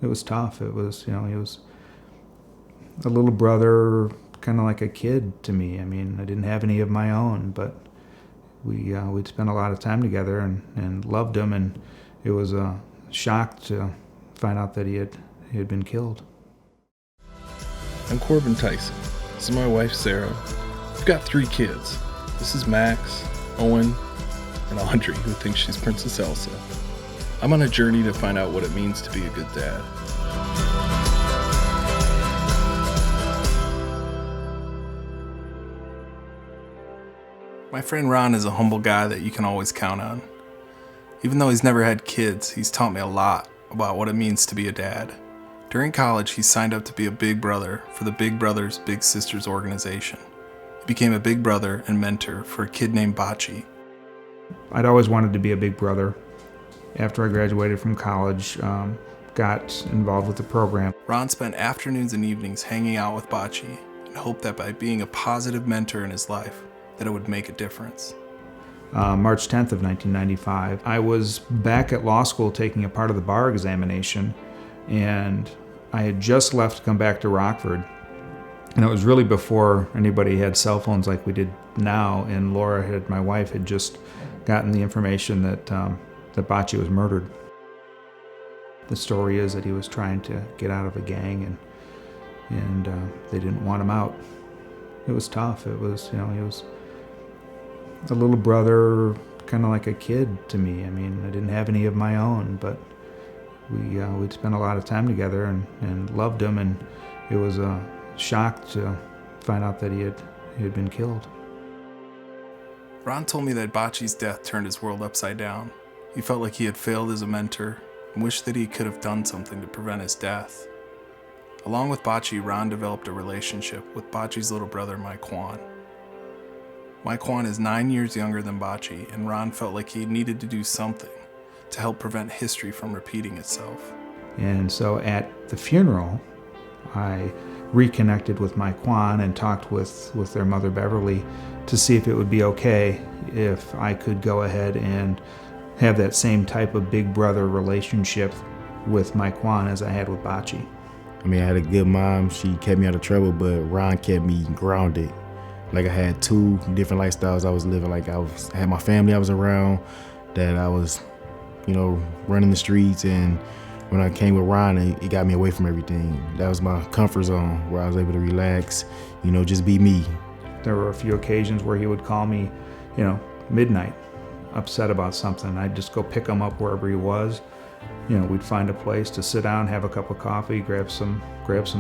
It was tough. It was, he was a little brother, kind of like a kid to me. I mean, I didn't have any of my own, but we'd spent a lot of time together and loved him, and it was a shock to find out that he had been killed. I'm Corbyn Tyson. This is my wife, Sarah. We've got 3 kids. This is Max, Owen, and Audrey, who thinks she's Princess Elsa. I'm on a journey to find out what it means to be a good dad. My friend Ron is a humble guy that you can always count on. Even though he's never had kids, he's taught me a lot about what it means to be a dad. During college, he signed up to be a big brother for the Big Brothers Big Sisters organization. He became a big brother and mentor for a kid named Bocce. I'd always wanted to be a big brother. After I graduated from college, got involved with the program. Ron spent afternoons and evenings hanging out with Bocce and hoped that by being a positive mentor in his life, that it would make a difference. March 10th of 1995, I was back at law school taking a part of the bar examination, and I had just left to come back to Rockford. And it was really before anybody had cell phones like we did now, and Laura, my wife, had just gotten the information that Bocce was murdered. The story is that he was trying to get out of a gang, and they didn't want him out. It was tough. It was, he was a little brother, kind of like a kid to me. I mean, I didn't have any of my own, but we'd spent a lot of time together and loved him, and it was a shock to find out that he had been killed. Ron told me that Bocce's death turned his world upside down. He felt like he had failed as a mentor and wished that he could have done something to prevent his death. Along with Bocce, Ron developed a relationship with Bocce's little brother, Miquon. Miquon is 9 years younger than Bocce, and Ron felt like he needed to do something to help prevent history from repeating itself. And so at the funeral, I reconnected with Miquon and talked with their mother, Beverly, to see if it would be okay if I could go ahead and have that same type of big brother relationship with Miquon as I had with Bocce. I mean, I had a good mom. She kept me out of trouble, but Ron kept me grounded. Like, I had 2 different lifestyles I was living. Like, I had my family I was around, that I was, running the streets. And when I came with Ron, it got me away from everything. That was my comfort zone, where I was able to relax, just be me. There were a few occasions where he would call me, midnight, upset about something. I'd just go pick him up wherever he was. We'd find a place to sit down, have a cup of coffee, grab some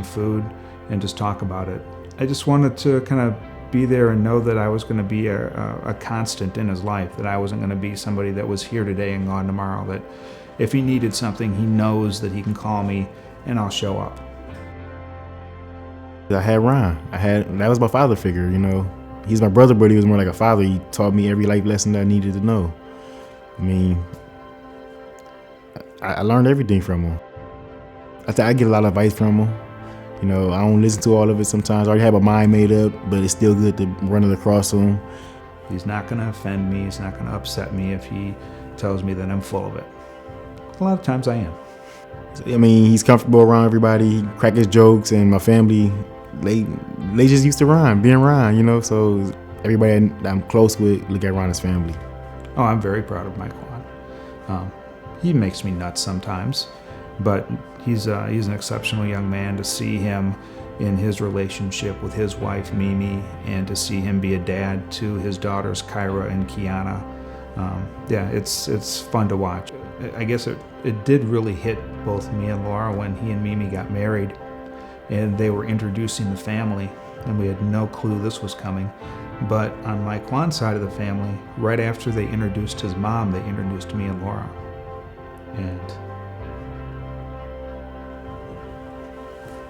food, and just talk about it. I just wanted to kind of be there and know that I was going to be a constant in his life, that I wasn't going to be somebody that was here today and gone tomorrow, that if he needed something, he knows that he can call me and I'll show up. I had Ron. That was my father figure, He's my brother, but he was more like a father. He taught me every life lesson that I needed to know. I mean, I learned everything from him. I get a lot of advice from him. I don't listen to all of it sometimes. I already have my mind made up, but it's still good to run it across to him. He's not going to offend me. He's not going to upset me if he tells me that I'm full of it. A lot of times I am. I mean, he's comfortable around everybody. He crack his jokes, and my family, they just used to being Ron, so everybody that I'm close with look at Ron as family. Oh, I'm very proud of Miquon. He makes me nuts sometimes, but he's an exceptional young man. To see him in his relationship with his wife, Mimi, and to see him be a dad to his daughters, Kyra and Kiana, it's fun to watch. I guess it did really hit both me and Laura when he and Mimi got married, and they were introducing the family, and we had no clue this was coming. But on Miquon's side of the family, right after they introduced his mom, they introduced me and Laura. And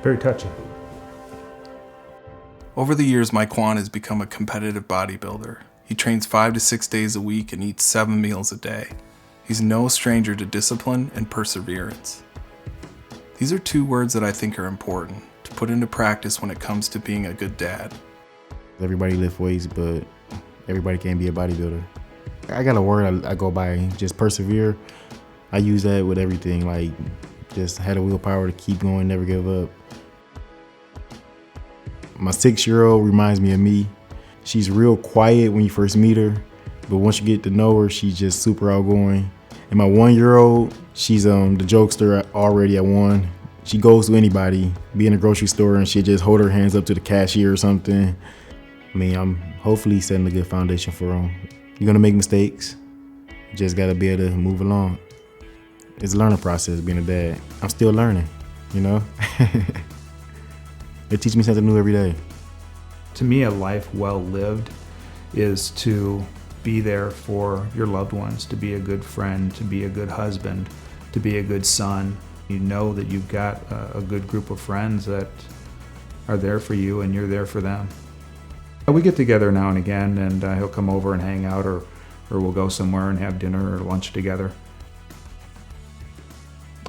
very touching. Over the years, Miquon has become a competitive bodybuilder. He trains 5 to 6 days a week and eats 7 meals a day. He's no stranger to discipline and perseverance. These are 2 words that I think are important to put into practice when it comes to being a good dad. Everybody lift weights, but everybody can't be a bodybuilder. I got a word I go by, just persevere. I use that with everything. Like, Just had the willpower to keep going, never give up. My 6-year-old reminds me of me. She's real quiet when you first meet her, but once you get to know her, she's just super outgoing. And my 1-year-old, she's the jokester already at 1. She goes to anybody, be in a grocery store, and she'll just hold her hands up to the cashier or something. I mean, I'm hopefully setting a good foundation for them. You're gonna make mistakes. You just gotta be able to move along. It's a learning process being a dad. I'm still learning, you know? They teach me something new every day. To me, a life well lived is to be there for your loved ones, to be a good friend, to be a good husband, to be a good son. You know that you've got a good group of friends that are there for you and you're there for them. We get together now and again, and he'll come over and hang out, or we'll go somewhere and have dinner or lunch together.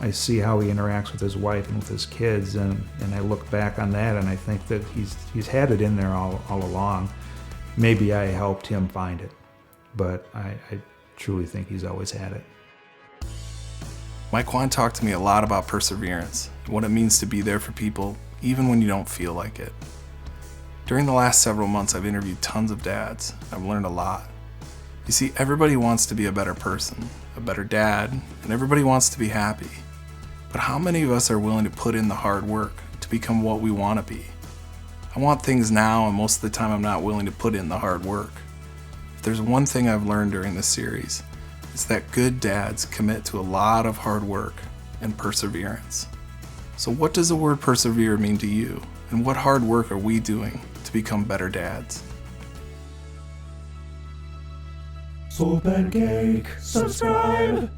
I see how he interacts with his wife and with his kids, and I look back on that and I think that he's had it in there all along. Maybe I helped him find it, but I truly think he's always had it. Miquon talked to me a lot about perseverance and what it means to be there for people even when you don't feel like it. During the last several months, I've interviewed tons of dads. I've learned a lot. You see, everybody wants to be a better person, a better dad, and everybody wants to be happy. But how many of us are willing to put in the hard work to become what we want to be? I want things now, and most of the time I'm not willing to put in the hard work. If there's one thing I've learned during this series, it's that good dads commit to a lot of hard work and perseverance. So what does the word persevere mean to you? And what hard work are we doing to become better dads? SoulPancake, subscribe!